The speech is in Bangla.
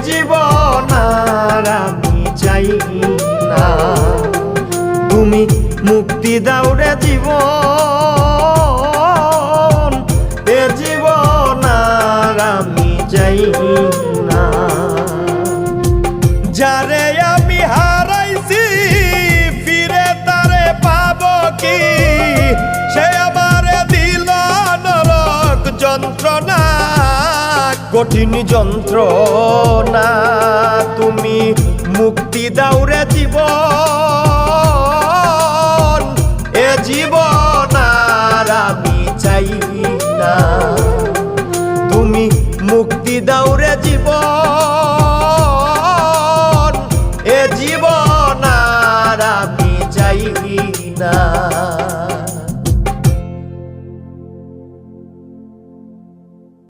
জীবন আর আমি চাই না। তুমি মুক্তি দাও রে জীবন, এ জীবন আর আমি চাই না। যারে আমি হারাইছি ফিরে তারে পাবো কি, সে আমারে দিল নরক যন্ত্রণা, কঠিন যন্ত্রণা। তুমি মুক্তি দাও রে জীবন, এ জীবন আর আমি চাই না। তুমি মুক্তি দাও রে জীবন,